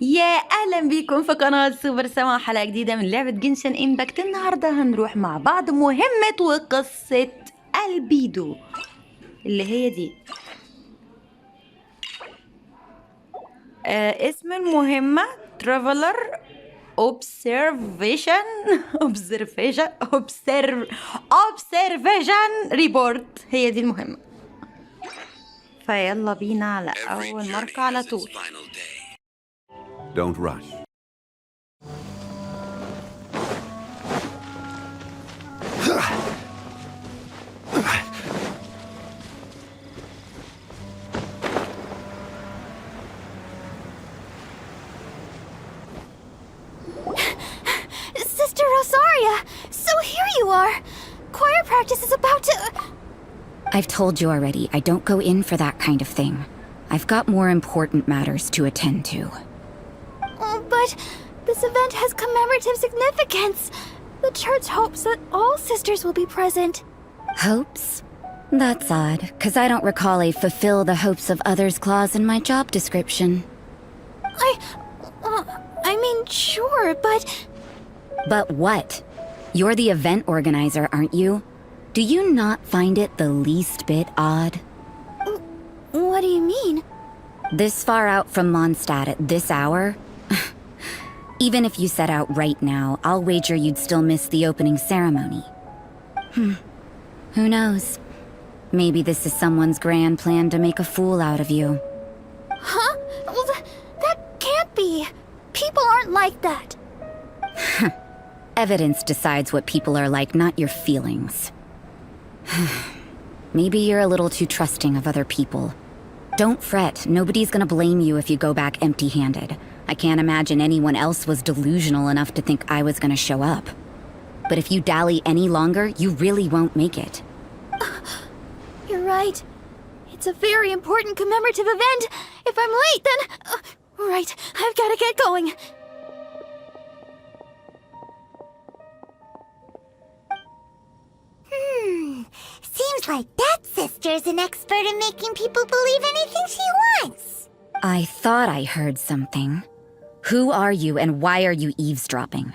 يا اهلا بيكم في قناة سوبر سما، حلقة جديدة من لعبة جنشن امباكت. النهاردة هنروح مع بعض مهمة وقصة البيدو اللي هي دي. اسم المهمة Traveler Observation Observation Report. هي دي المهمة، فيلا بينا على أول مركة على طول. Don't rush. Sister Rosaria! So here you are! Choir practice is about to... I've told you already, I don't go in for that kind of thing. I've got more important matters to attend to. But this event has commemorative significance. The church hopes that all sisters will be present. Hopes? That's odd, because I don't recall a fulfill the hopes of others clause in my job description. I mean, sure, but... But what? You're the event organizer, aren't you? Do you not find it the least bit odd? What do you mean? This far out from Mondstadt at this hour? Even if you set out right now, I'll wager you'd still miss the opening ceremony. Who knows? Maybe this is someone's grand plan to make a fool out of you. Huh? Well, that can't be. People aren't like that. Evidence decides what people are like, not your feelings. Maybe you're a little too trusting of other people. Don't fret, nobody's gonna blame you if you go back empty-handed. I can't imagine anyone else was delusional enough to think I was gonna show up. But if you dally any longer, you really won't make it. You're right. It's a very important commemorative event. If I'm late, then... right, I've gotta get going. Seems like that sister's an expert in making people believe anything she wants. I thought I heard something. Who are you and why are you eavesdropping?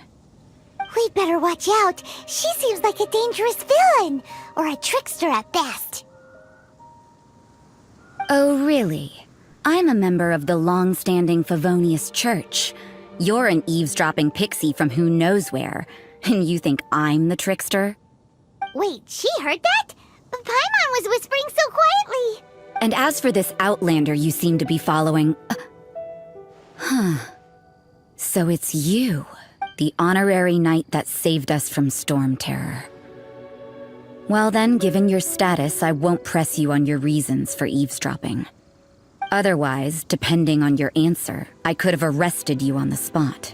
We'd better watch out. She seems like a dangerous villain, or a trickster at best. Oh, really? I'm a member of the long-standing Favonius Church. You're an eavesdropping pixie from who knows where, and you think I'm the trickster? Wait, she heard that? But Paimon was whispering so quietly. And as for this outlander you seem to be following... So it's you, the honorary knight that saved us from storm terror. Well then, given your status, I won't press you on your reasons for eavesdropping. Otherwise, depending on your answer, I could have arrested you on the spot.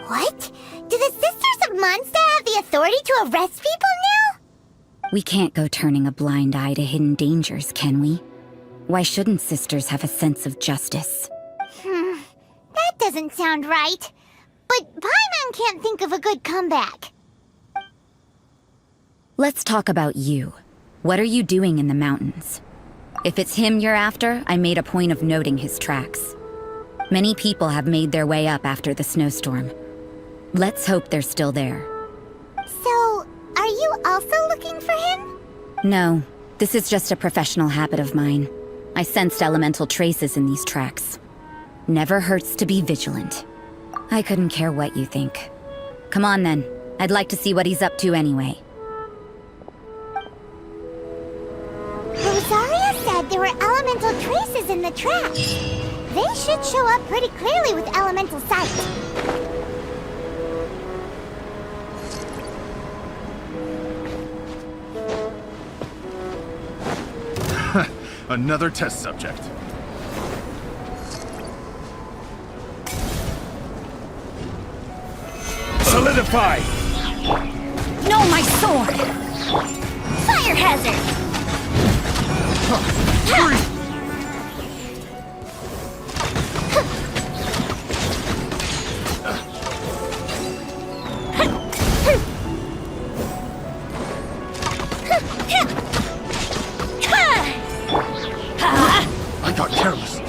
What? Do the Sisters of Mondstadt have the authority to arrest people now? We can't go turning a blind eye to hidden dangers, can we? Why shouldn't sisters have a sense of justice? That doesn't sound right. But Paimon can't think of a good comeback. Let's talk about you. What are you doing in the mountains? If it's him you're after, I made a point of noting his tracks. Many people have made their way up after the snowstorm. Let's hope they're still there. So, are you also looking for him? No, this is just a professional habit of mine. I sensed elemental traces in these tracks. Never hurts to be vigilant. I couldn't care what you think. Come on then, I'd like to see what he's up to anyway. Rosaria said there were elemental traces in the tracks. They should show up pretty clearly with elemental sight. Another test subject. Solidify! No, my sword! Fire hazard! I got careless.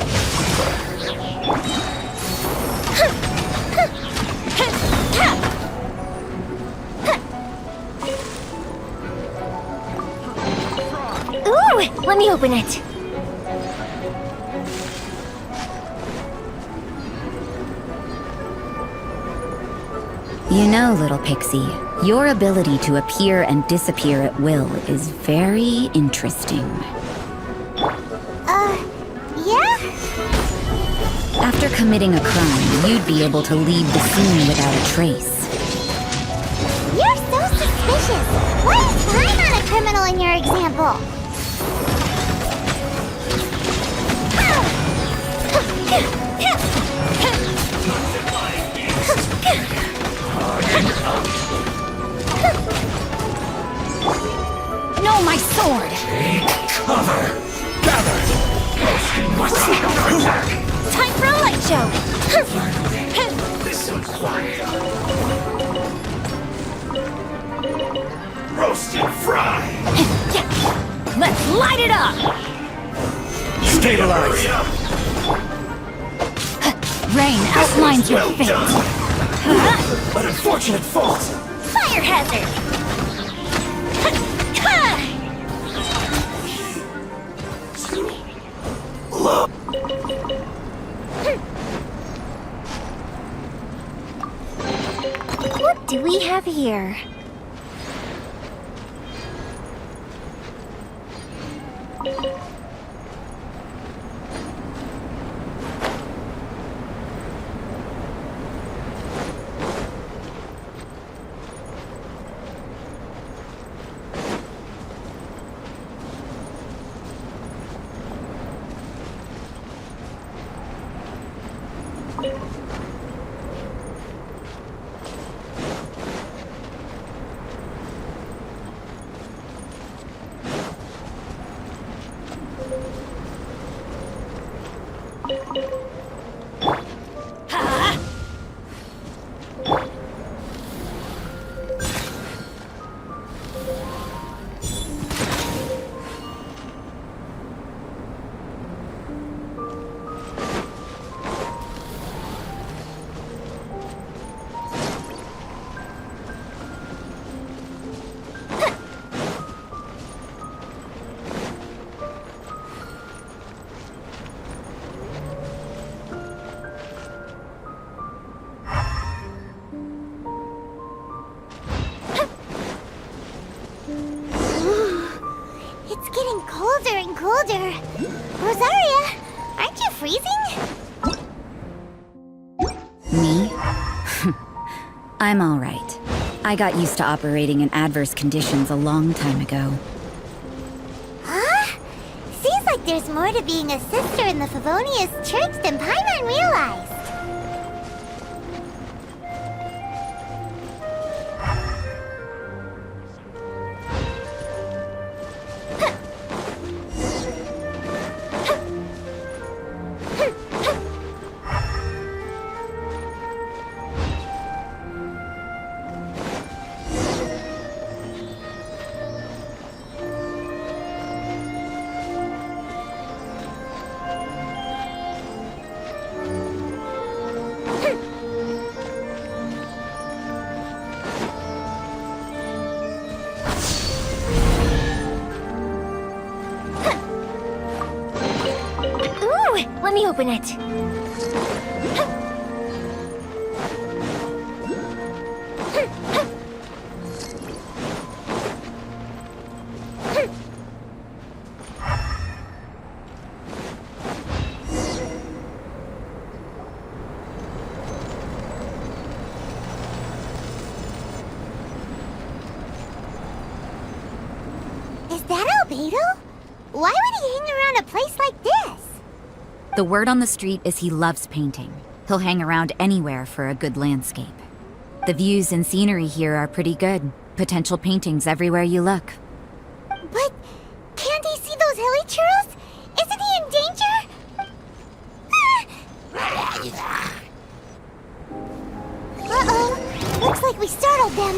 me open it. You know, little pixie, your ability to appear and disappear at will is very interesting. Yeah? After committing a crime, you'd be able to leave the scene without a trace. You're so suspicious. Why is I'm not a criminal in your example? No, my sword! Cover! Gather! Time for a light show! Roast and fry! Let's light it up! Stabilize! Rain outlines your fate. An unfortunate fault! Fire hazard! What do we have here? It's getting colder and colder. Rosaria, aren't you freezing? Me? I'm all right. I got used to operating in adverse conditions a long time ago. Huh? Seems like there's more to being a sister in the Favonius Church than Paimon realized. Let me open it. Is that Albedo? Why would he hang around a place like this? The word on the street is he loves painting. He'll hang around anywhere for a good landscape. The views and scenery here are pretty good. Potential paintings everywhere you look. But can't he see those hilly churros? Isn't he in danger? Uh-oh. Looks like we startled them.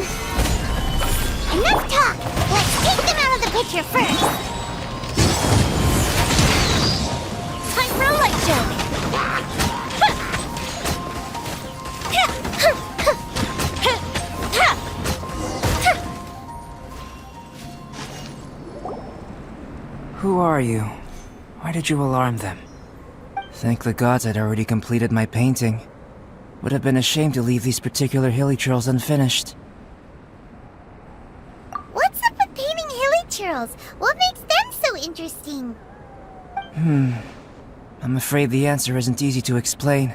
Enough talk. Let's take them out of the picture first. Time for a light show. Who are you? Why did you alarm them? Thank the gods I'd already completed my painting. Would have been a shame to leave these particular hilly churls unfinished. What's up with painting hilly churls? What makes them so interesting? I'm afraid the answer isn't easy to explain.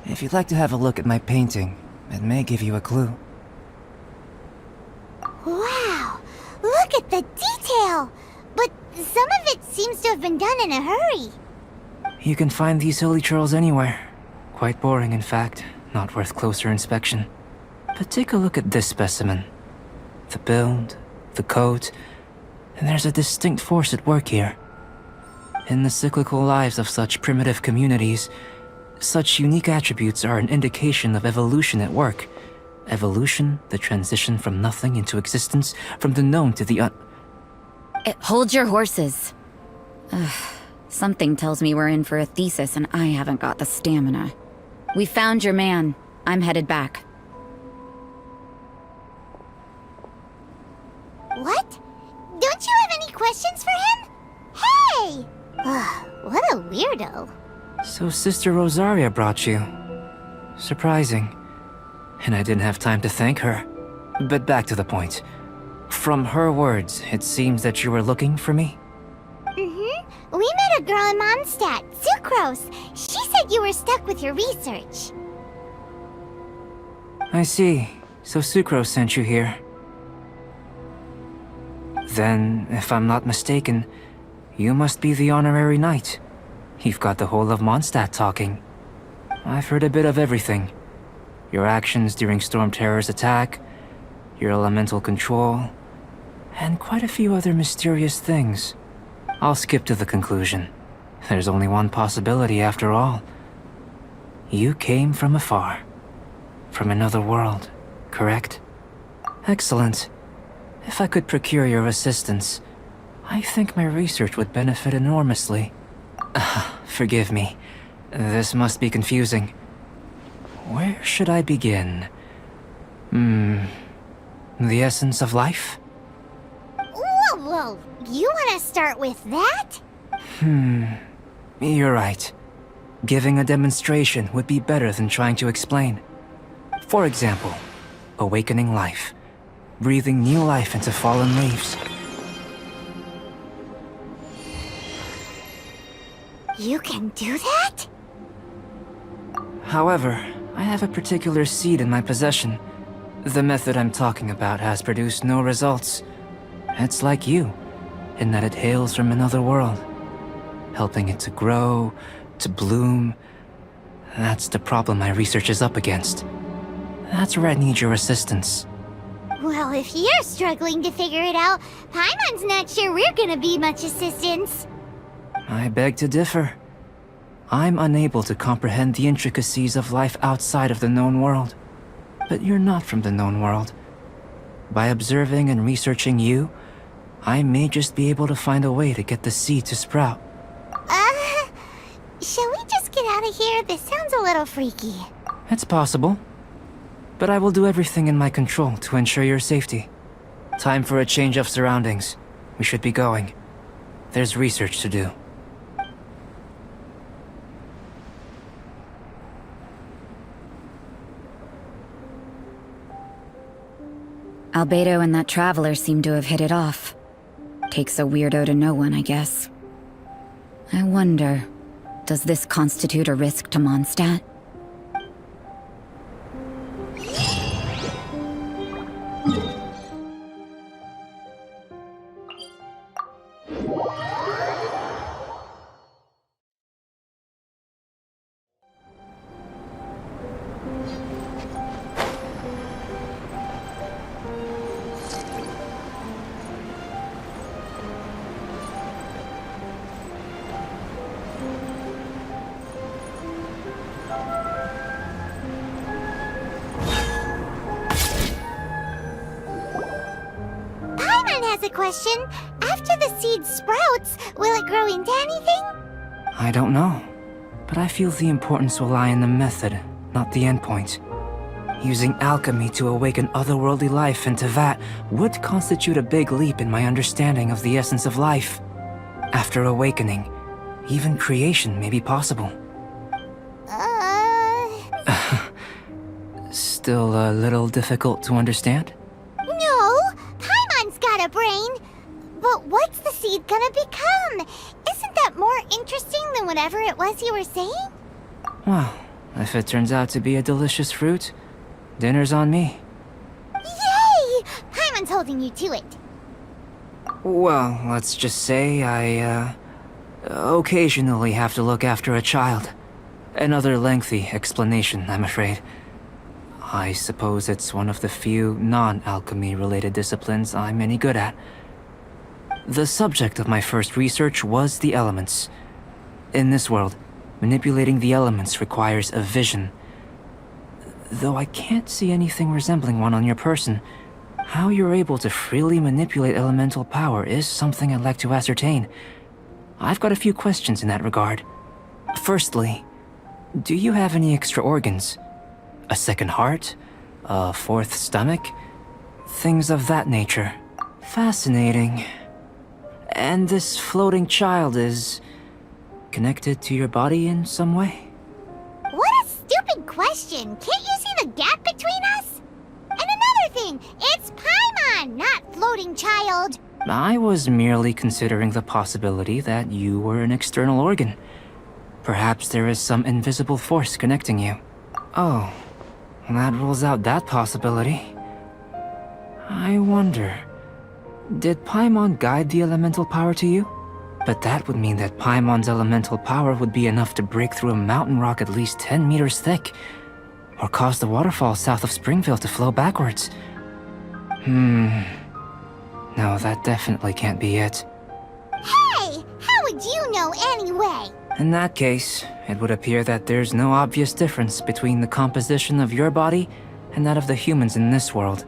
If you'd like to have a look at my painting, it may give you a clue. Wow! Look at the detail! But some of it seems to have been done in a hurry. You can find these hilly churls anywhere. Quite boring, in fact. Not worth closer inspection. But take a look at this specimen. The build, the coat, and there's a distinct force at work here. In the cyclical lives of such primitive communities, such unique attributes are an indication of evolution at work. Evolution, the transition from nothing into existence, from the known to the Hold your horses. Ugh, something tells me we're in for a thesis and I haven't got the stamina. We found your man. I'm headed back. What? Don't you have any questions for him? Hey! Ugh, what a weirdo. So Sister Rosaria brought you. Surprising. And I didn't have time to thank her. But back to the point. From her words, it seems that you were looking for me? Mm-hmm. We met a girl in Mondstadt, Sucrose. She said you were stuck with your research. I see. So Sucrose sent you here. Then, if I'm not mistaken, you must be the honorary knight. You've got the whole of Mondstadt talking. I've heard a bit of everything. Your actions during Storm Terror's attack, your elemental control, and quite a few other mysterious things. I'll skip to the conclusion. There's only one possibility after all. You came from afar. From another world, correct? Excellent. If I could procure your assistance, I think my research would benefit enormously. Forgive me. This must be confusing. Where should I begin? The essence of life? Whoa, whoa. You want to start with that? You're right. Giving a demonstration would be better than trying to explain. For example, awakening life. Breathing new life into fallen leaves. You can do that? However, I have a particular seed in my possession. The method I'm talking about has produced no results. It's like you, in that it hails from another world. Helping it to grow, to bloom. That's the problem my research is up against. That's where I need your assistance. Well, if you're struggling to figure it out, Paimon's not sure we're gonna be much assistance. I beg to differ. I'm unable to comprehend the intricacies of life outside of the known world. But you're not from the known world. By observing and researching you, I may just be able to find a way to get the seed to sprout. Shall we just get out of here? This sounds a little freaky. It's possible. But I will do everything in my control to ensure your safety. Time for a change of surroundings. We should be going. There's research to do. Albedo and that traveler seem to have hit it off. Takes a weirdo to know one, I guess. I wonder, does this constitute a risk to Mondstadt? A question. After the seed sprouts, will it grow into anything? I don't know. But I feel the importance will lie in the method, not the endpoint. Using alchemy to awaken otherworldly life into that would constitute a big leap in my understanding of the essence of life. After awakening, even creation may be possible. Still a little difficult to understand? No, Paimon's got a brain. But what's the seed gonna become? Isn't that more interesting than whatever it was you were saying? Well, if it turns out to be a delicious fruit, dinner's on me. Yay! Paimon's holding you to it. Well, let's just say I, occasionally have to look after a child. Another lengthy explanation, I'm afraid. I suppose it's one of the few non-alchemy related disciplines I'm any good at. The subject of my first research was the elements. In this world, manipulating the elements requires a vision. Though I can't see anything resembling one on your person, how you're able to freely manipulate elemental power is something I'd like to ascertain. I've got a few questions in that regard. Firstly, do you have any extra organs? A second heart? A fourth stomach? Things of that nature. Fascinating. And this floating child is connected to your body in some way? What a stupid question! Can't you see the gap between us? And another thing, it's Paimon, not floating child. I was merely considering the possibility that you were an external organ. Perhaps there is some invisible force connecting you. Oh, that rules out that possibility. I wonder, did Paimon guide the elemental power to you? But that would mean that Paimon's elemental power would be enough to break through a mountain rock at least 10 meters thick, or cause the waterfall south of Springville to flow backwards. No, that definitely can't be it. Hey, how would you know anyway? In that case, it would appear that there's no obvious difference between the composition of your body and that of the humans in this world.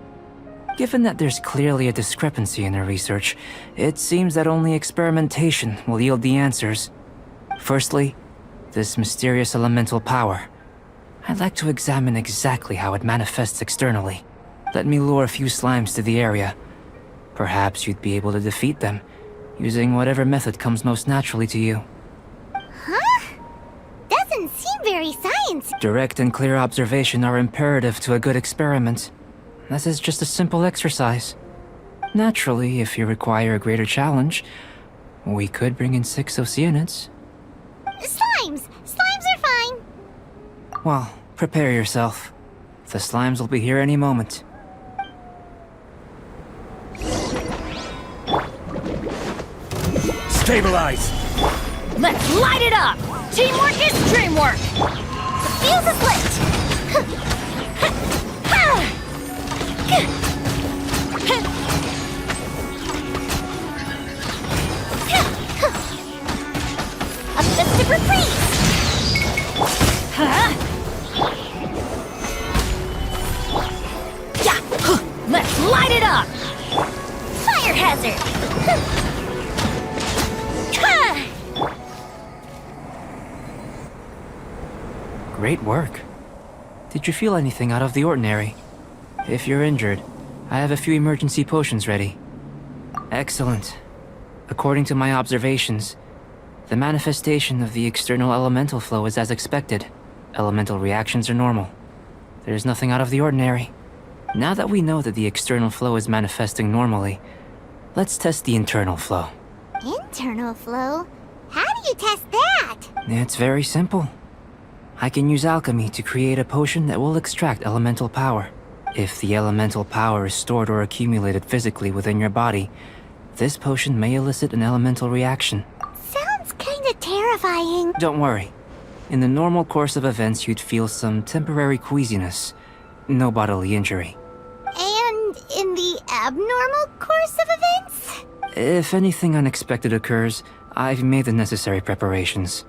Given that there's clearly a discrepancy in our research, it seems that only experimentation will yield the answers. Firstly, this mysterious elemental power. I'd like to examine exactly how it manifests externally. Let me lure a few slimes to the area. Perhaps you'd be able to defeat them, using whatever method comes most naturally to you. Huh? Doesn't seem very sciencey. Direct and clear observation are imperative to a good experiment. This is just a simple exercise. Naturally, if you require a greater challenge, we could bring in 6 Oceanids. Slimes! Slimes are fine. Well, prepare yourself. The slimes will be here any moment. Stabilize! Let's light it up! Teamwork is dreamwork! The fuse is lit! A festive reprise! Huh? Yeah! Let's light it up! Fire hazard! Great work. Did you feel anything out of the ordinary? If you're injured, I have a few emergency potions ready. Excellent. According to my observations, the manifestation of the external elemental flow is as expected. Elemental reactions are normal. There's nothing out of the ordinary. Now that we know that the external flow is manifesting normally, let's test the internal flow. Internal flow? How do you test that? It's very simple. I can use alchemy to create a potion that will extract elemental power. If the elemental power is stored or accumulated physically within your body, this potion may elicit an elemental reaction. Sounds kinda terrifying. Don't worry. In the normal course of events, you'd feel some temporary queasiness. No bodily injury. And in the abnormal course of events? If anything unexpected occurs, I've made the necessary preparations.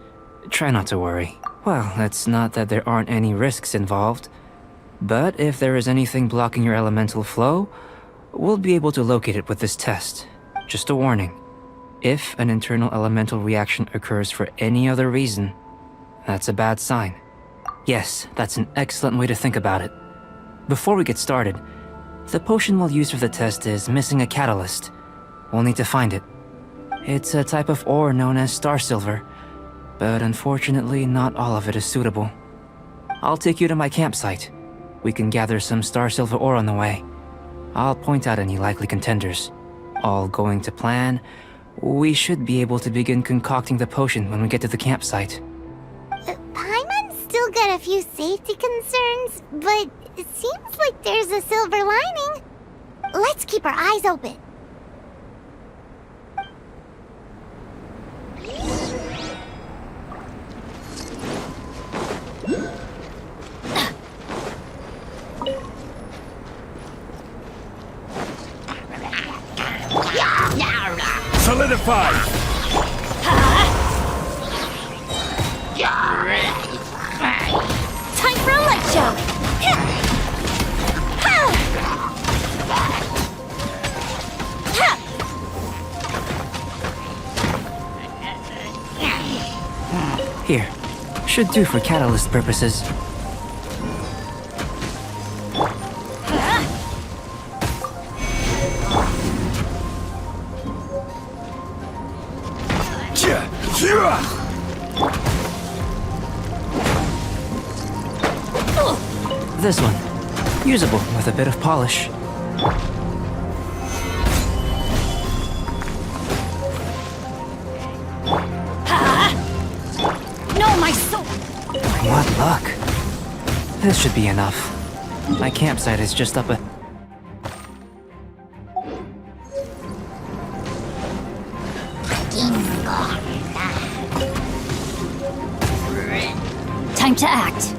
Try not to worry. Well, it's not that there aren't any risks involved. But if there is anything blocking your elemental flow, we'll be able to locate it with this test. Just a warning. If an internal elemental reaction occurs for any other reason, that's a bad sign. Yes, that's an excellent way to think about it. Before we get started, the potion we'll use for the test is missing a catalyst. We'll need to find it. It's a type of ore known as star silver, but unfortunately not all of it is suitable. I'll take you to my campsite. We can gather some star silver ore on the way. I'll point out any likely contenders. All going to plan, we should be able to begin concocting the potion when we get to the campsite. Paimon's still got a few safety concerns, but it seems like there's a silver lining. Let's keep our eyes open. Solidify! Time for a light show! Here, should do for catalyst purposes. This one, usable with a bit of polish. No, my soul! What luck. This should be enough. My campsite is just up a... Time to act.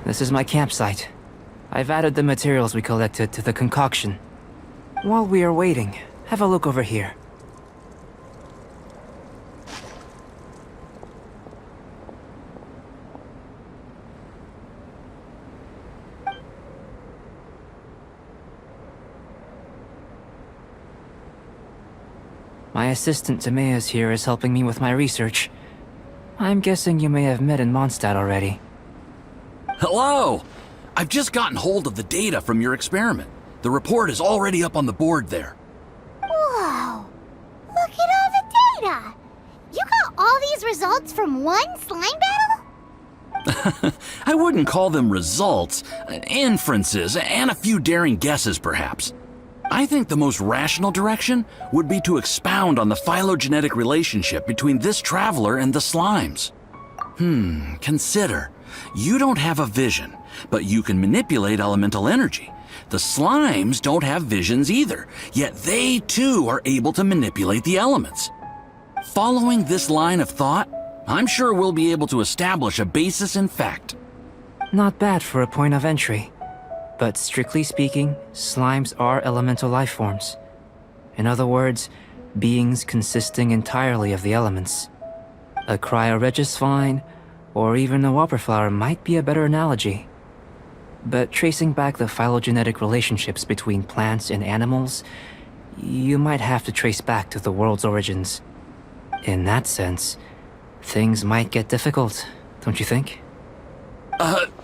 This is my campsite. I've added the materials we collected to the concoction. While we are waiting, have a look over here. My assistant Timaeus here is helping me with my research. I'm guessing you may have met in Mondstadt already. Hello! I've just gotten hold of the data from your experiment. The report is already up on the board there. Whoa! Look at all the data! You got all these results from one slime battle? I wouldn't call them results, inferences, and a few daring guesses perhaps. I think the most rational direction would be to expound on the phylogenetic relationship between this traveler and the slimes. Consider. You don't have a vision, but you can manipulate elemental energy. The slimes don't have visions either, yet they too are able to manipulate the elements. Following this line of thought, I'm sure we'll be able to establish a basis in fact. Not bad for a point of entry. But strictly speaking, slimes are elemental life forms. In other words, beings consisting entirely of the elements. A cryoregis vine, or even a wildflower might be a better analogy. But tracing back the phylogenetic relationships between plants and animals, you might have to trace back to the world's origins. In that sense, things might get difficult, don't you think?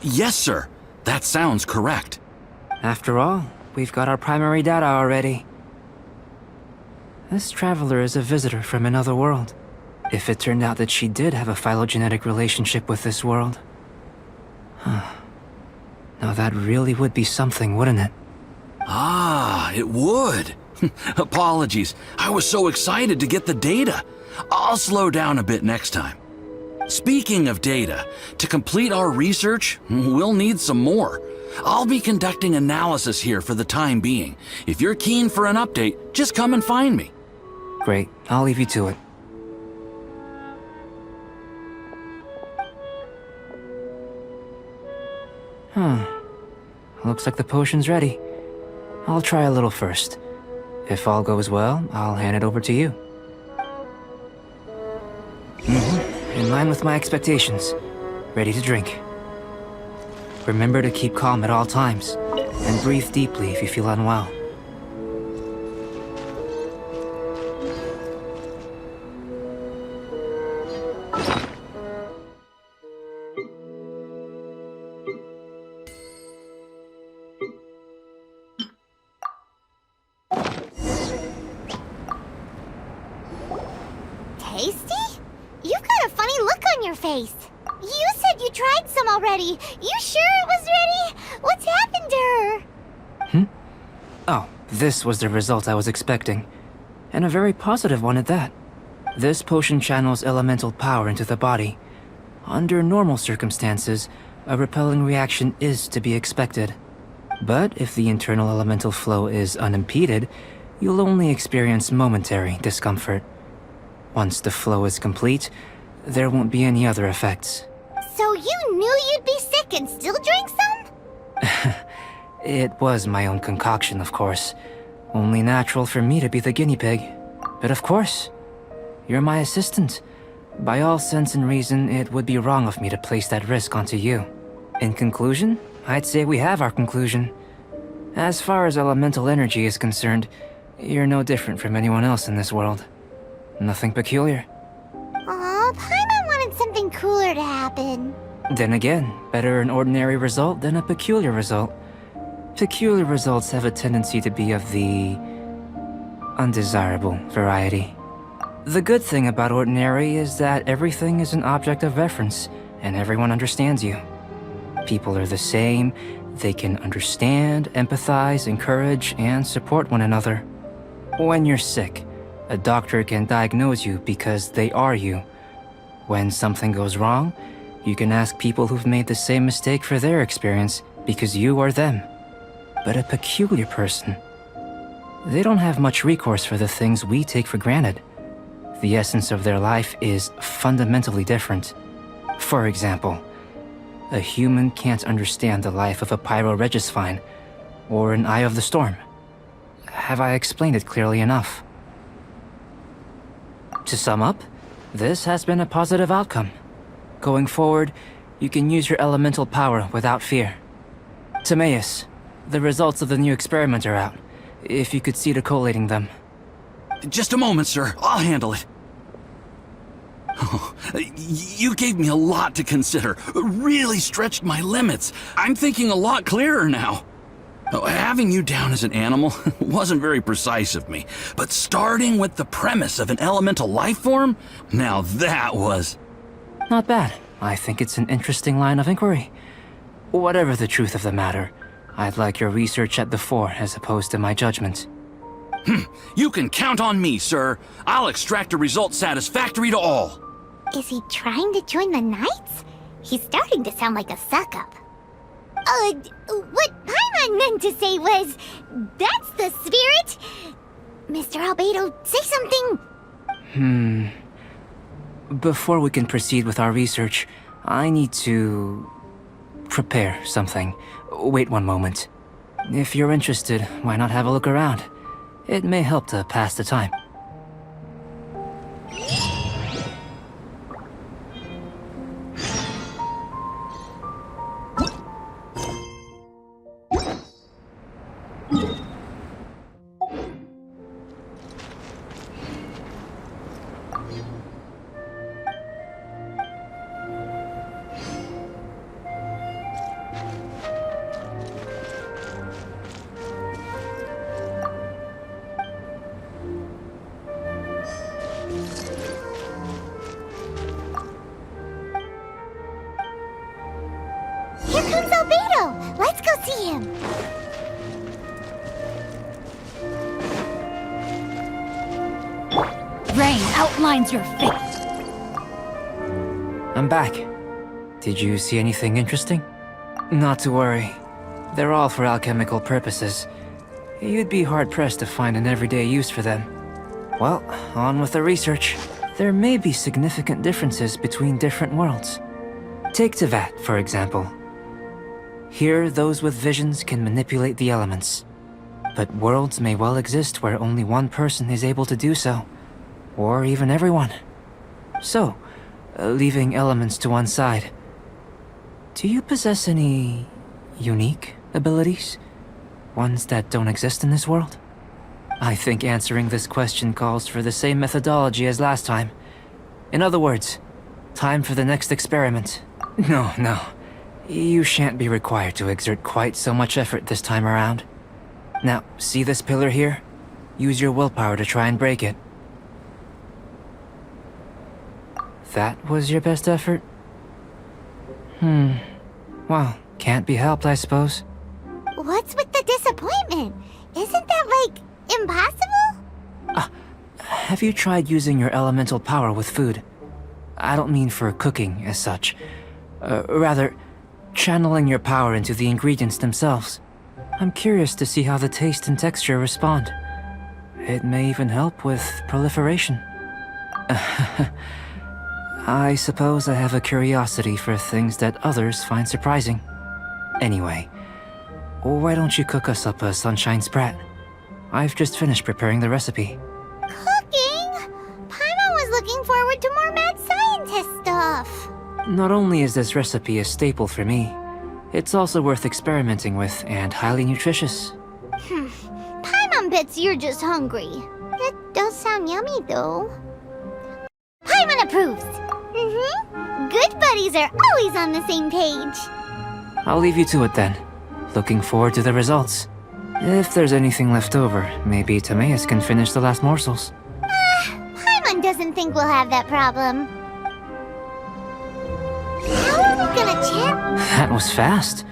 Yes, sir. That sounds correct. After all, we've got our primary data already. This traveler is a visitor from another world. If it turned out that she did have a phylogenetic relationship with this world. Now that really would be something, wouldn't it? Ah, it would. Apologies. I was so excited to get the data. I'll slow down a bit next time. Speaking of data, to complete our research, we'll need some more. I'll be conducting analysis here for the time being. If you're keen for an update, just come and find me. Great, I'll leave you to it. Looks like the potion's ready. I'll try a little first. If all goes well, I'll hand it over to you. In line with my expectations. Ready to drink. Remember to keep calm at all times, and breathe deeply if you feel unwell. Tasty? You've got a funny look on your face. You said you tried some already. You sure it was ready? What's happened to her? Oh, this was the result I was expecting. And a very positive one at that. This potion channels elemental power into the body. Under normal circumstances, a repelling reaction is to be expected. But if the internal elemental flow is unimpeded, you'll only experience momentary discomfort. Once the flow is complete, there won't be any other effects. So you knew you'd be sick and still drank some? It was my own concoction, of course. Only natural for me to be the guinea pig. But of course, you're my assistant. By all sense and reason, it would be wrong of me to place that risk onto you. In conclusion, I'd say we have our conclusion. As far as elemental energy is concerned, you're no different from anyone else in this world. Nothing peculiar. Aw, Paimon wanted something cooler to happen. Then again, better an ordinary result than a peculiar result. Peculiar results have a tendency to be of the undesirable variety. The good thing about ordinary is that everything is an object of reference, and everyone understands you. People are the same, they can understand, empathize, encourage, and support one another. When you're sick, a doctor can diagnose you because they are you. When something goes wrong, you can ask people who've made the same mistake for their experience because you are them. But a peculiar person, they don't have much recourse for the things we take for granted. The essence of their life is fundamentally different. For example, a human can't understand the life of a pyroregisvine or an eye of the storm. Have I explained it clearly enough? To sum up, this has been a positive outcome. Going forward, you can use your elemental power without fear. Timaeus, the results of the new experiment are out. If you could see to collating them. Just a moment, sir. I'll handle it. Oh, you gave me a lot to consider. Really stretched my limits. I'm thinking a lot clearer now. Having you down as an animal wasn't very precise of me, but starting with the premise of an elemental life form, now that was... Not bad. I think it's an interesting line of inquiry. Whatever the truth of the matter, I'd like your research at the fore as opposed to my judgment. You can count on me, sir. I'll extract a result satisfactory to all. Is he trying to join the Knights? He's starting to sound like a suck-up. What Paimon meant to say was, that's the spirit! Mr. Albedo, say something! Before we can proceed with our research, I need to... prepare something. Wait one moment. If you're interested, why not have a look around? It may help to pass the time. Here comes Albedo! Let's go see him! Rain outlines your fate. I'm back. Did you see anything interesting? Not to worry. They're all for alchemical purposes. You'd be hard-pressed to find an everyday use for them. Well, on with the research. There may be significant differences between different worlds. Take Tevat, for example. Here, those with visions can manipulate the elements. But worlds may well exist where only one person is able to do so. Or even everyone. So, leaving elements to one side, do you possess any unique abilities? Ones that don't exist in this world? I think answering this question calls for the same methodology as last time. In other words, time for the next experiment. No. You shan't be required to exert quite so much effort this time around. Now, see this pillar here? Use your willpower to try and break it. That was your best effort? Well, can't be helped, I suppose. What's with the disappointment? Isn't that, like, impossible? Have you tried using your elemental power with food? I don't mean for cooking as such. Rather, channeling your power into the ingredients themselves. I'm curious to see how the taste and texture respond. It may even help with proliferation. I suppose I have a curiosity for things that others find surprising. Anyway, why don't you cook us up a sunshine sprat? I've just finished preparing the recipe. Cooking? Paimon was looking forward to more mad scientist stuff. Not only is this recipe a staple for me, it's also worth experimenting with and highly nutritious. Paimon bets you're just hungry. That does sound yummy, though. Paimon approves. Good buddies are always on the same page. I'll leave you to it then. Looking forward to the results. If there's anything left over, maybe Timaeus can finish the last morsels. Paimon doesn't think we'll have that problem. How are we gonna chant? That was fast.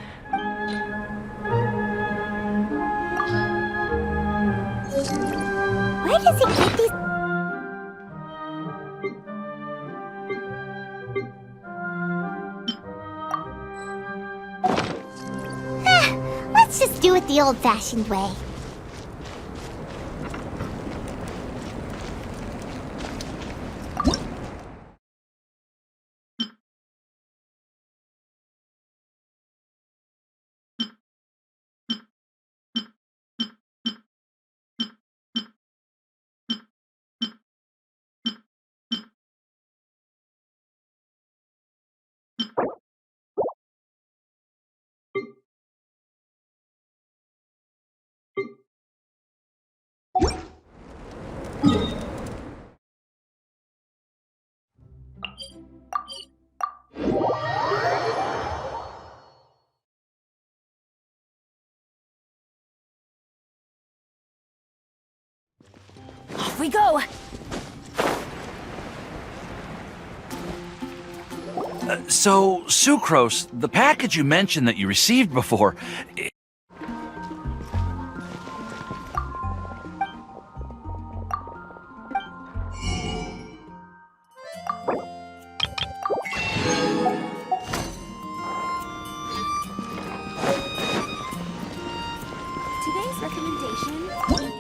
Where does he get these? Let's just do it the old-fashioned way. Off we go! So, Sucrose, the package you mentioned that you received before... Today's recommendation is...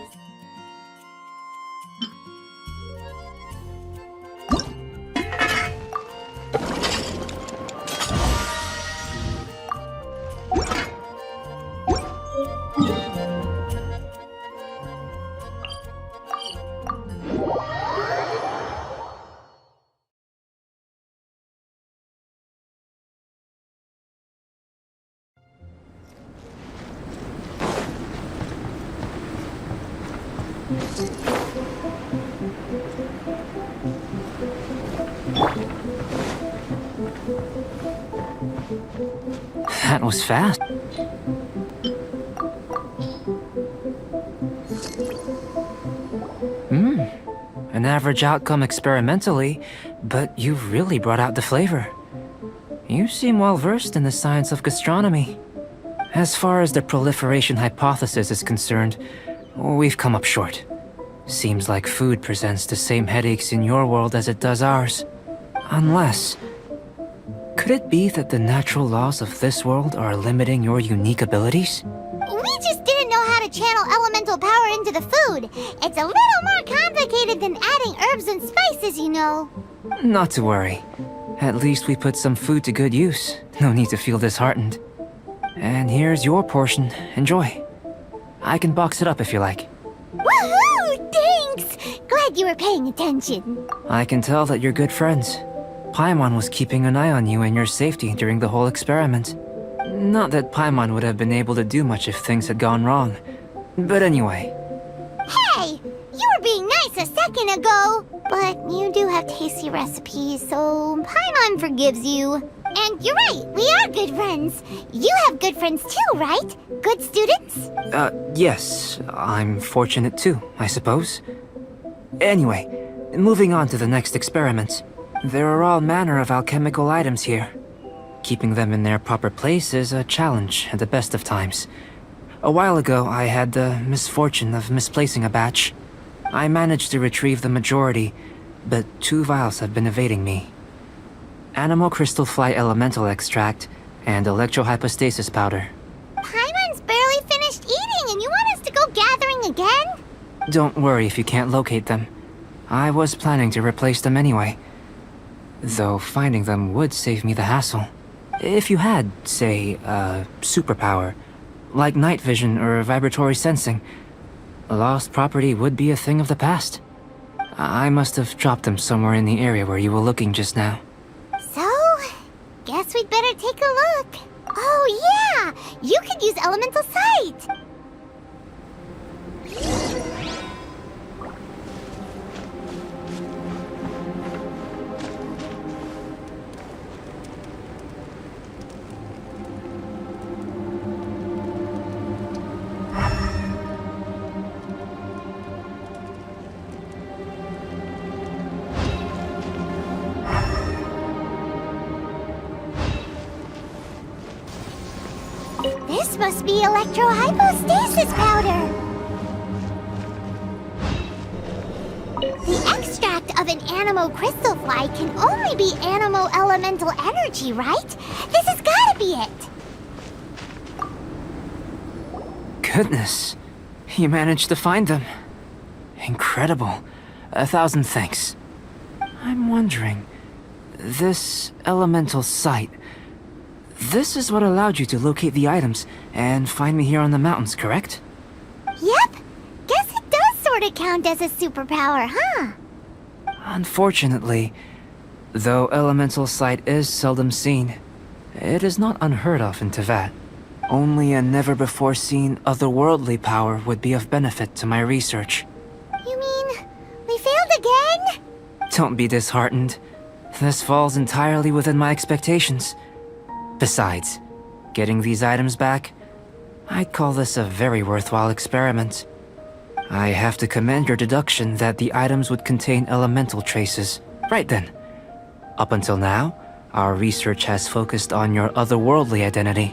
That was fast. An average outcome experimentally, but you've really brought out the flavor. You seem well versed in the science of gastronomy. As far as the proliferation hypothesis is concerned, we've come up short. Seems like food presents the same headaches in your world as it does ours. Unless... could it be that the natural laws of this world are limiting your unique abilities? We just didn't know how to channel elemental power into the food. It's a little more complicated than adding herbs and spices, you know. Not to worry. At least we put some food to good use. No need to feel disheartened. And here's your portion. Enjoy. I can box it up if you like. Woohoo! Thanks! Glad you were paying attention. I can tell that you're good friends. Paimon was keeping an eye on you and your safety during the whole experiment. Not that Paimon would have been able to do much if things had gone wrong. But anyway, Hey, you were being nice a second ago. But you do have tasty recipes, so Paimon forgives you. And you're right, we are good friends. You have good friends too, right? Good students? yes, I'm fortunate too, I suppose. Anyway, moving on to the next experiment. There are all manner of alchemical items here. Keeping them in their proper place is a challenge at the best of times. A while ago, I had the misfortune of misplacing a batch. I managed to retrieve the majority, but 2 vials have been evading me. Animal crystal fly elemental extract and electrohypostasis powder. Paimon's barely finished eating and you want us to go gathering again? Don't worry if you can't locate them. I was planning to replace them anyway. Though finding them would save me the hassle. If you had, say, a superpower, like night vision or vibratory sensing, lost property would be a thing of the past. I must have dropped them somewhere in the area where you were looking just now. So, guess we'd better take a look. Oh yeah, you could use elemental sight. This must be electrohypostasis powder. The extract of an animo crystal fly can only be animo elemental energy, right? This has gotta be it. Goodness, you managed to find them. Incredible. 1,000 thanks. I'm wondering, this elemental sight, this is what allowed you to locate the items and find me here on the mountains, correct? Yep. Guess it does sort of count as a superpower, huh? Unfortunately, though elemental sight is seldom seen, it is not unheard of in Teyvat. Only a never-before-seen otherworldly power would be of benefit to my research. You mean we failed again? Don't be disheartened. This falls entirely within my expectations. Besides, getting these items back, I'd call this a very worthwhile experiment. I have to commend your deduction that the items would contain elemental traces. Right then. Up until now, our research has focused on your otherworldly identity.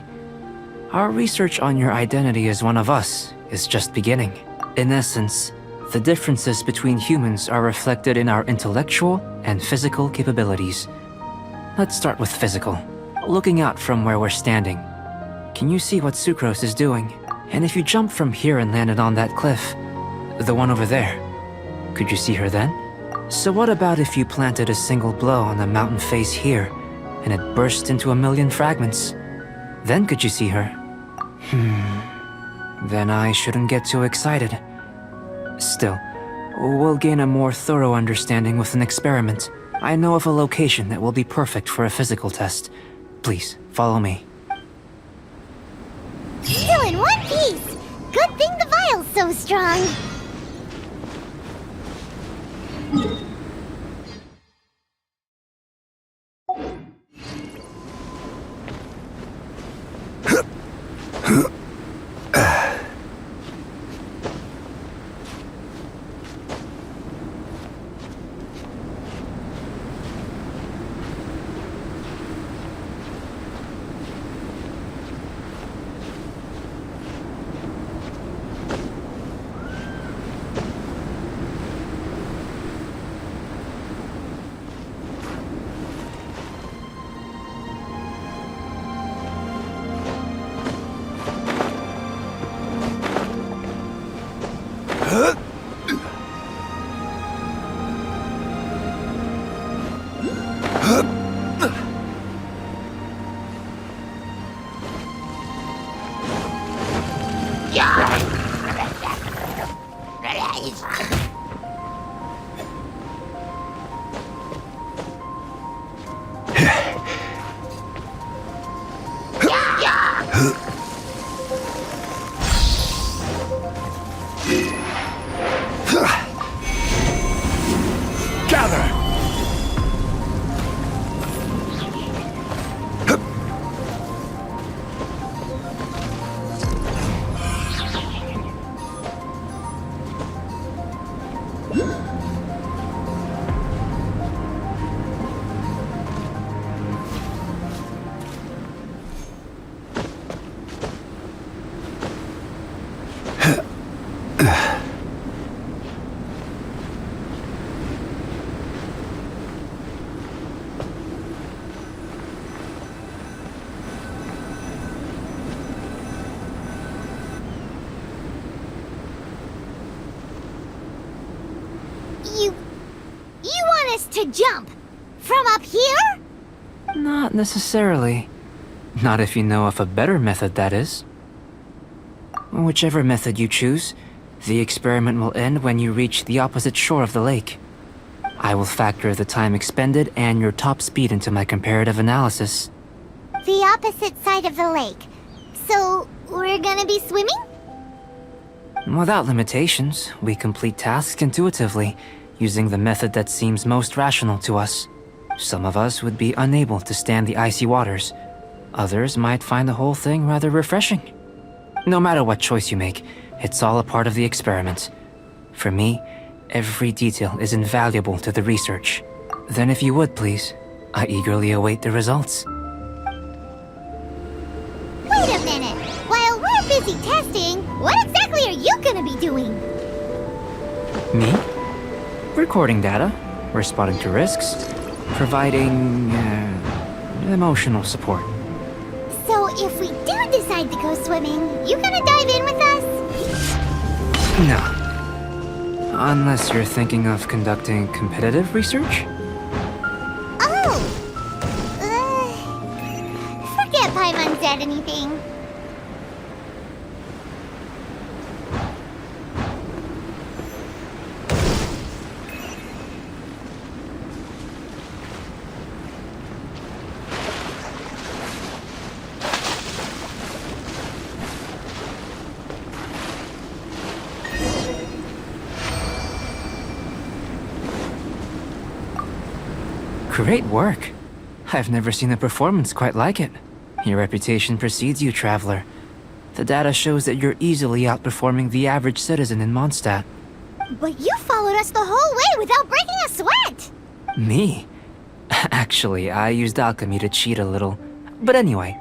Our research on your identity as one of us is just beginning. In essence, the differences between humans are reflected in our intellectual and physical capabilities. Let's start with physical. Looking out from where we're standing, can you see what Sucrose is doing? And if you jumped from here and landed on that cliff, the one over there, could you see her then? So what about if you planted a single blow on the mountain face here, and it burst into 1,000,000 fragments? Then could you see her? Then I shouldn't get too excited. Still, we'll gain a more thorough understanding with an experiment. I know of a location that will be perfect for a physical test. Please, follow me. Still in one piece. Good thing the vial's so strong. You want us to jump? From up here? Not necessarily. Not if you know of a better method, that is. Whichever method you choose, the experiment will end when you reach the opposite shore of the lake. I will factor the time expended and your top speed into my comparative analysis. The opposite side of the lake. So, we're gonna be swimming? Without limitations, we complete tasks intuitively, using the method that seems most rational to us. Some of us would be unable to stand the icy waters. Others might find the whole thing rather refreshing. No matter what choice you make, it's all a part of the experiment. For me, every detail is invaluable to the research. Then if you would, please, I eagerly await the results. Wait a minute! While we're busy testing, what exactly are you gonna be doing? Me? Recording data, responding to risks, providing emotional support. So if we do decide to go swimming, you gonna dive in with us? No. Unless you're thinking of conducting competitive research? Oh! Forget Paimon said anything. Great work. I've never seen a performance quite like it. Your reputation precedes you, traveler. The data shows that you're easily outperforming the average citizen in Mondstadt. But you followed us the whole way without breaking a sweat! Me? Actually, I used alchemy to cheat a little. But anyway,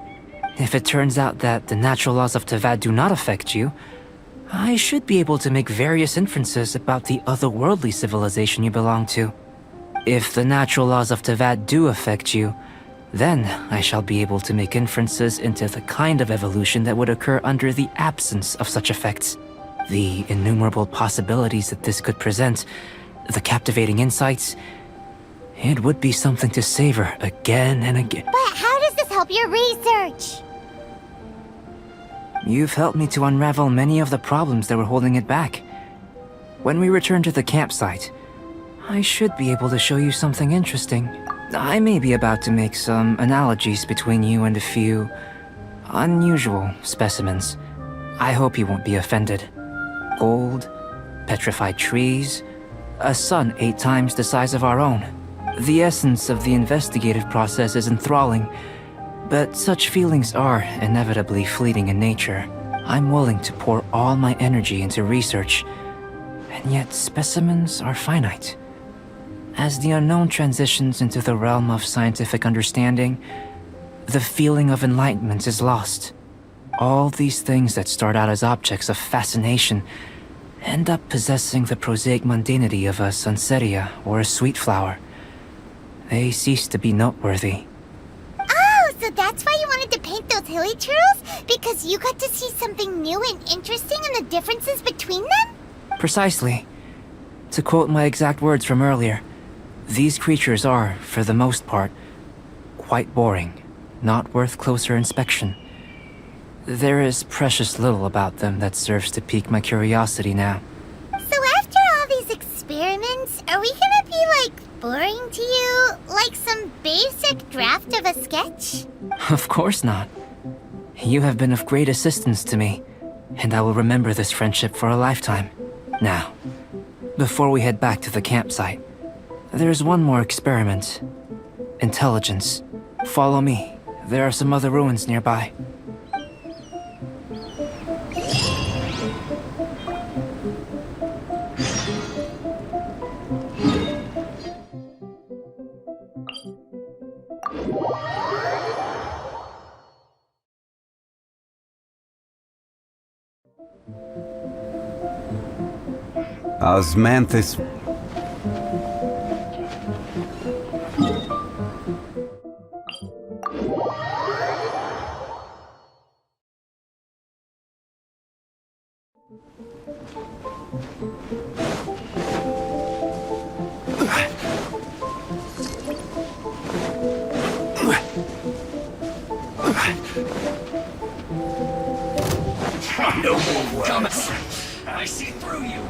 if it turns out that the natural laws of Tavad do not affect you, I should be able to make various inferences about the otherworldly civilization you belong to. If the natural laws of Tavad do affect you, then I shall be able to make inferences into the kind of evolution that would occur under the absence of such effects. The innumerable possibilities that this could present, the captivating insights, it would be something to savor again and again. But how does this help your research? You've helped me to unravel many of the problems that were holding it back. When we return to the campsite, I should be able to show you something interesting. I may be about to make some analogies between you and a few unusual specimens. I hope you won't be offended. Gold, petrified trees, a sun 8 times the size of our own. The essence of the investigative process is enthralling, but such feelings are inevitably fleeting in nature. I'm willing to pour all my energy into research, and yet specimens are finite. As the unknown transitions into the realm of scientific understanding, the feeling of enlightenment is lost. All these things that start out as objects of fascination end up possessing the prosaic mundanity of a sunsetia or a sweet flower. They cease to be noteworthy. Oh, so that's why you wanted to paint those hilly churros? Because you got to see something new and interesting in the differences between them? Precisely. To quote my exact words from earlier, these creatures are, for the most part, quite boring, not worth closer inspection. There is precious little about them that serves to pique my curiosity now. So after all these experiments, are we gonna be, boring to you? Like some basic draft of a sketch? Of course not. You have been of great assistance to me, and I will remember this friendship for a lifetime. Now, before we head back to the campsite, there's one more experiment. Intelligence. Follow me. There are some other ruins nearby. Osmanthus. No more words. I see through you.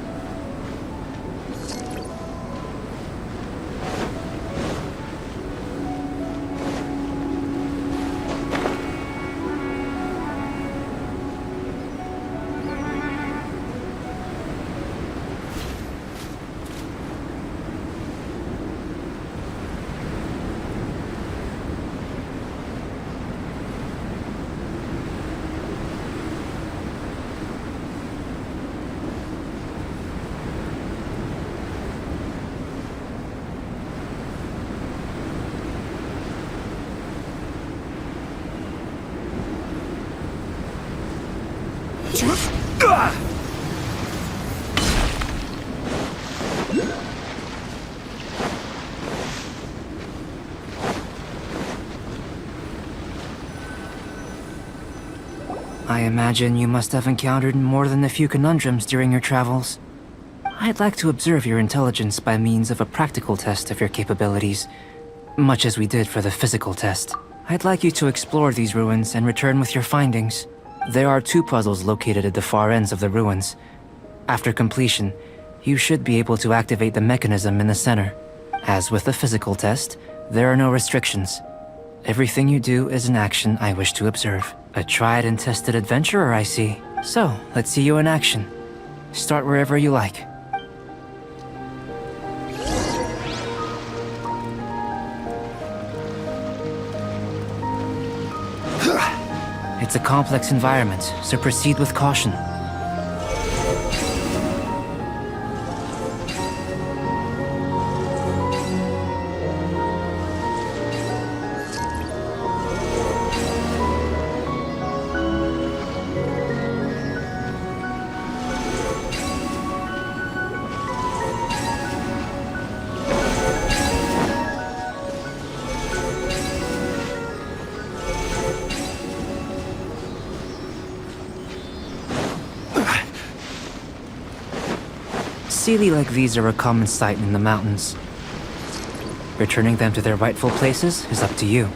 I imagine you must have encountered more than a few conundrums during your travels. I'd like to observe your intelligence by means of a practical test of your capabilities, much as we did for the physical test. I'd like you to explore these ruins and return with your findings. There are 2 puzzles located at the far ends of the ruins. After completion, you should be able to activate the mechanism in the center. As with the physical test, there are no restrictions. Everything you do is an action I wish to observe. A tried and tested adventurer, I see. So, let's see you in action. Start wherever you like. It's a complex environment, so proceed with caution. Sealy like these are a common sight in the mountains. Returning them to their rightful places is up to you.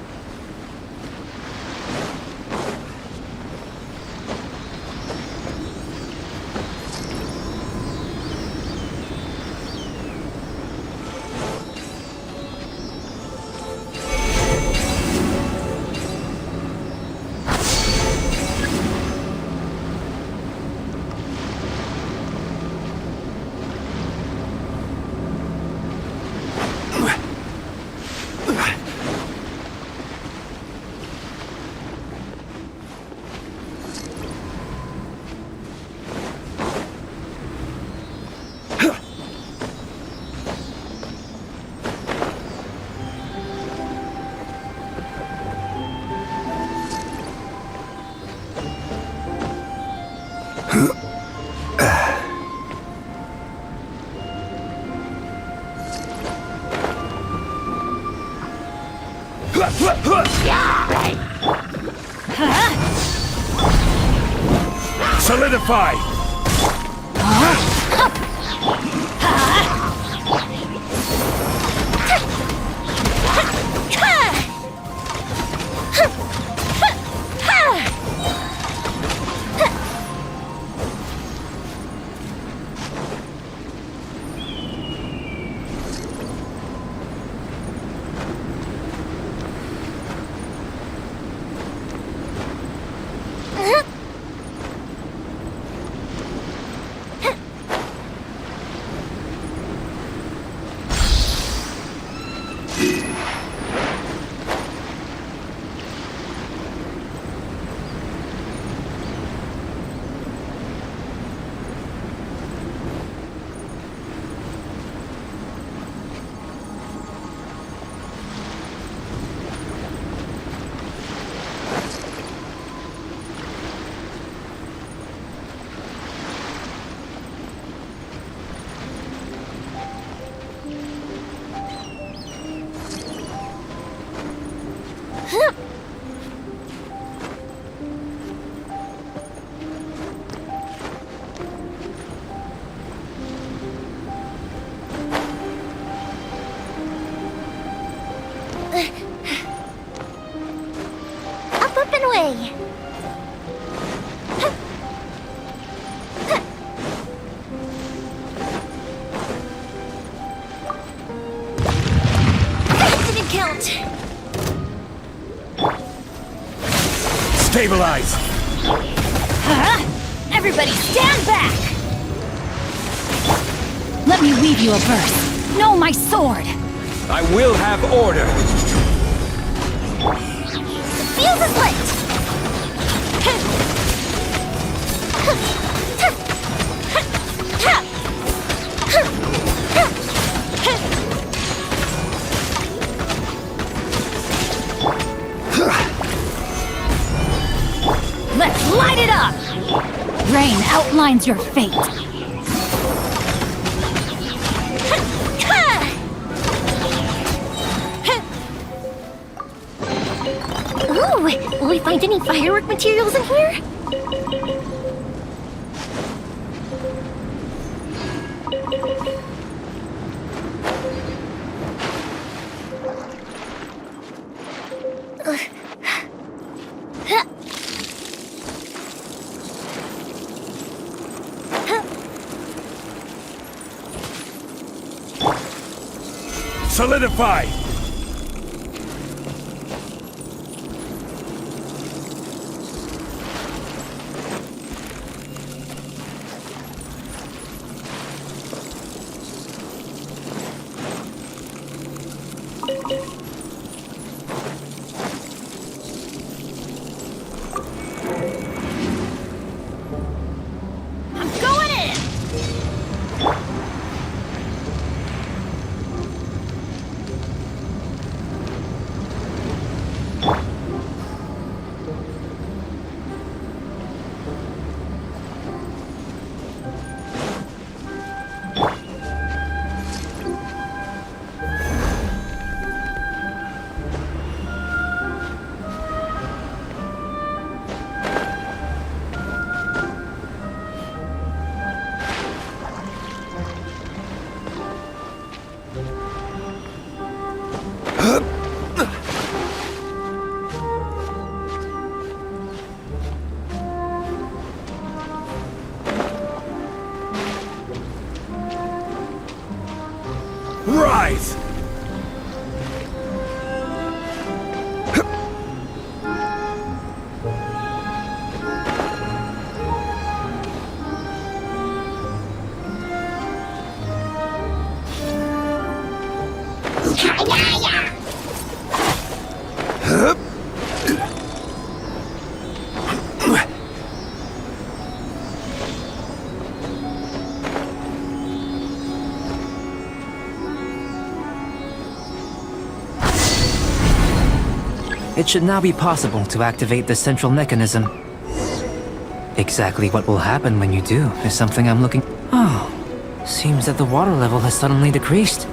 Solidify! Stabilize! Everybody stand back! Let me weave you a verse. No, my sword! I will have order! Fuse is lit! Let's light it up! Rain outlines your fate. Ooh, will we find any firework materials in here? Solidify! I'm going in! Rise! It should now be possible to activate the central mechanism. Exactly what will happen when you do is something I'm looking... Oh, seems that the water level has suddenly decreased.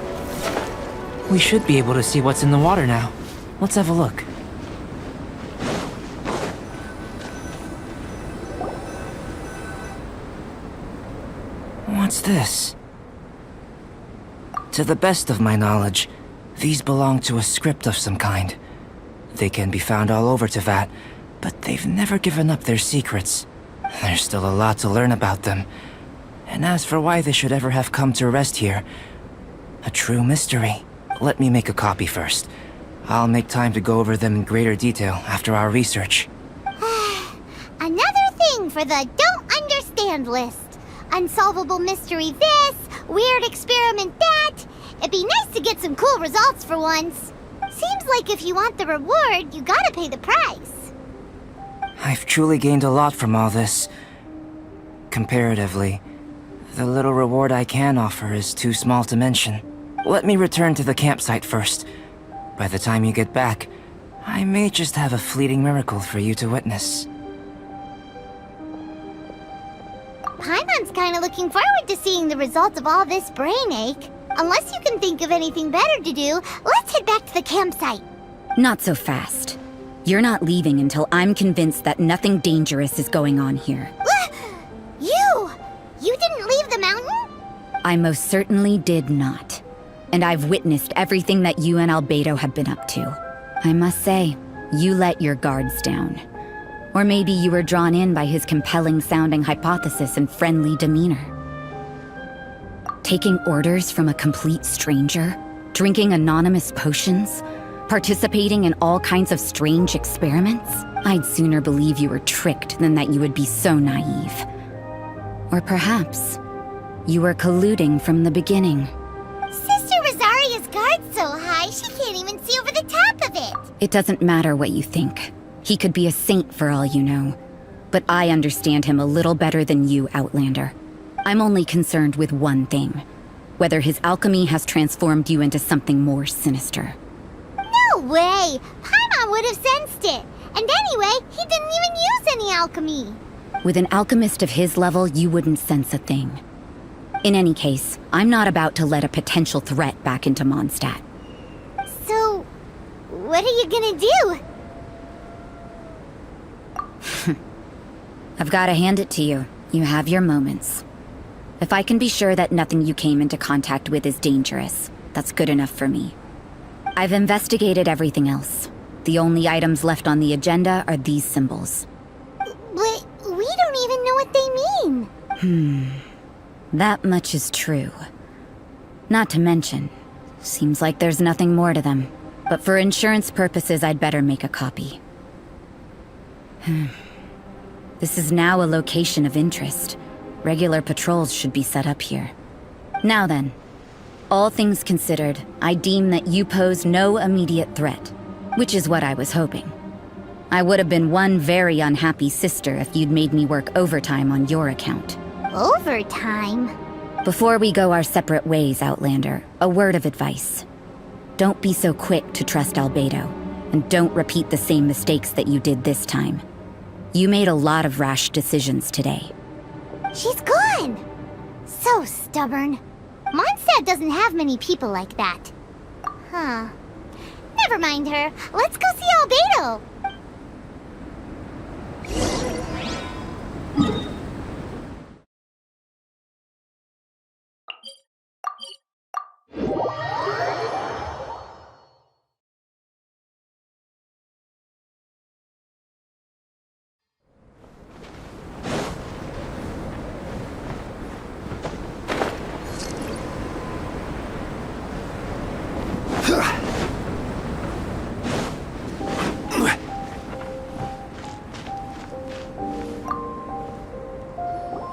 We should be able to see what's in the water now. Let's have a look. What's this? To the best of my knowledge, these belong to a script of some kind. They can be found all over Teyvat, but they've never given up their secrets. There's still a lot to learn about them. And as for why they should ever have come to rest here, a true mystery. Let me make a copy first. I'll make time to go over them in greater detail after our research. Another thing for the don't understand list. Unsolvable mystery this, weird experiment that. It'd be nice to get some cool results for once. Seems like if you want the reward, you gotta pay the price. I've truly gained a lot from all this. Comparatively, the little reward I can offer is too small to mention. Let me return to the campsite first. By the time you get back, I may just have a fleeting miracle for you to witness. Paimon's kinda looking forward to seeing the results of all this brain ache. Unless you can think of anything better to do, let's head back to the campsite. Not so fast. You're not leaving until I'm convinced that nothing dangerous is going on here. You didn't leave the mountain? I most certainly did not. And I've witnessed everything that you and Albedo have been up to. I must say, you let your guards down. Or maybe you were drawn in by his compelling-sounding hypothesis and friendly demeanor. Taking orders from a complete stranger? Drinking anonymous potions? Participating in all kinds of strange experiments? I'd sooner believe you were tricked than that you would be so naive. Or perhaps you were colluding from the beginning. Sister Rosaria's guard's so high, she can't even see over the top of it. It doesn't matter what you think. He could be a saint for all you know. But I understand him a little better than you, Outlander. I'm only concerned with one thing. Whether his alchemy has transformed you into something more sinister. No way! Paimon would have sensed it. And anyway, he didn't even use any alchemy. With an alchemist of his level, you wouldn't sense a thing. In any case, I'm not about to let a potential threat back into Mondstadt. So, what are you gonna do? I've gotta hand it to you. You have your moments. If I can be sure that nothing you came into contact with is dangerous, that's good enough for me. I've investigated everything else. The only items left on the agenda are these symbols. But we don't even know what they mean. That much is true. Not to mention, seems like there's nothing more to them. But for insurance purposes, I'd better make a copy. This is now a location of interest. Regular patrols should be set up here. Now then, all things considered, I deem that you pose no immediate threat, which is what I was hoping. I would have been one very unhappy sister if you'd made me work overtime on your account. Overtime? Before we go our separate ways, Outlander, a word of advice. Don't be so quick to trust Albedo, and don't repeat the same mistakes that you did this time. You made a lot of rash decisions today. She's gone! So stubborn. Mondstadt doesn't have many people like that. Huh. Never mind her. Let's go see Albedo!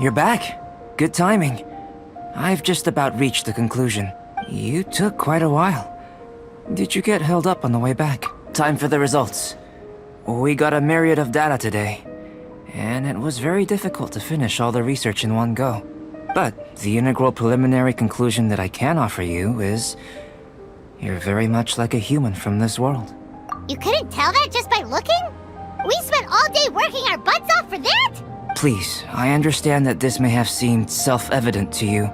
You're back. Good timing. I've just about reached the conclusion. You took quite a while. Did you get held up on the way back? Time for the results. We got a myriad of data today, and it was very difficult to finish all the research in one go. But the integral preliminary conclusion that I can offer you is... you're very much like a human from this world. You couldn't tell that just by looking? We spent all day working our butts off for that? Please, I understand that this may have seemed self-evident to you,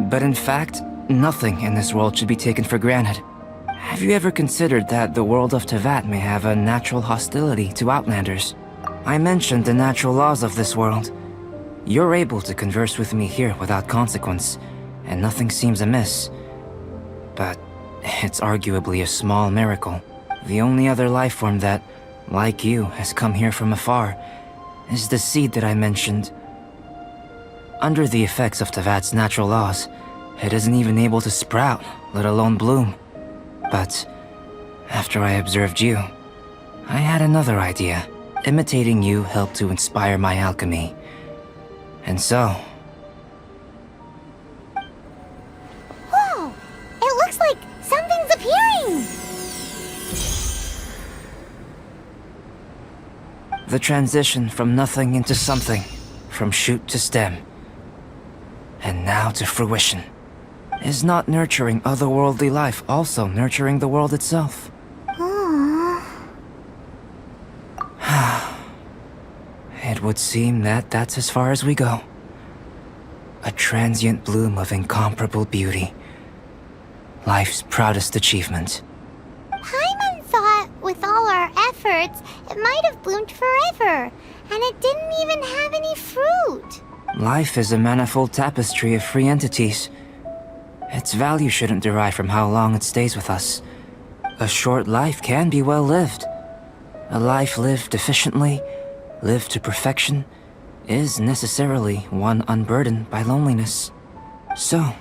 but in fact, nothing in this world should be taken for granted. Have you ever considered that the world of Teyvat may have a natural hostility to Outlanders? I mentioned the natural laws of this world. You're able to converse with me here without consequence, and nothing seems amiss. But it's arguably a small miracle. The only other life form that, like you, has come here from afar is the seed that I mentioned. Under the effects of Teyvat's natural laws, it isn't even able to sprout, let alone bloom. But after I observed you, I had another idea. Imitating you helped to inspire my alchemy. And so... Whoa! It looks like something's appearing! the transition from nothing into something, from shoot to stem, and now to fruition. Is not nurturing otherworldly life also nurturing the world itself? It would seem that that's as far as we go. A transient bloom of incomparable beauty. Life's proudest achievement. Paimon thought, with all our efforts, it might have bloomed forever, and it didn't even have any fruit. Life is a manifold tapestry of free entities. Its value shouldn't derive from how long it stays with us. A short life can be well lived. A life lived efficiently, lived to perfection, is necessarily one unburdened by loneliness. So,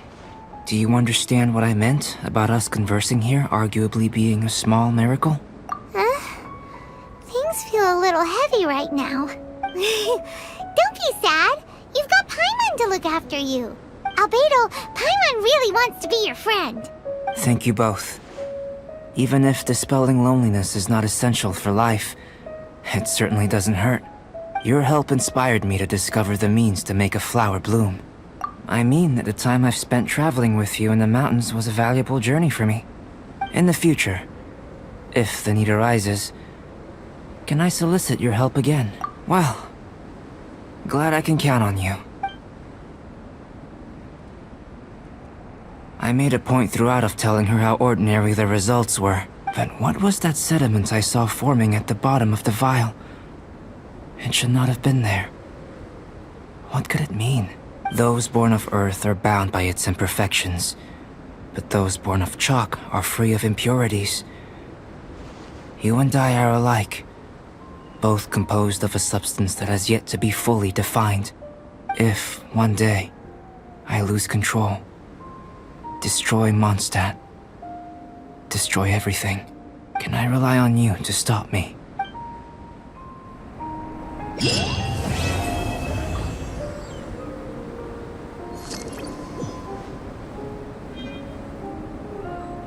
Do you understand what I meant about us conversing here arguably being a small miracle? Things feel a little heavy right now. Don't be sad. You've got Paimon to look after you. Albedo, Paimon really wants to be your friend. Thank you both. Even if dispelling loneliness is not essential for life, it certainly doesn't hurt. Your help inspired me to discover the means to make a flower bloom. I mean that the time I've spent traveling with you in the mountains was a valuable journey for me. In the future, if the need arises, can I solicit your help again? Well, glad I can count on you. I made a point throughout of telling her how ordinary the results were. But what was that sediment I saw forming at the bottom of the vial? It should not have been there. What could it mean? Those born of Earth are bound by its imperfections, but those born of chalk are free of impurities. You and I are alike, both composed of a substance that has yet to be fully defined. If, one day, I lose control, destroy Mondstadt, destroy everything, can I rely on you to stop me?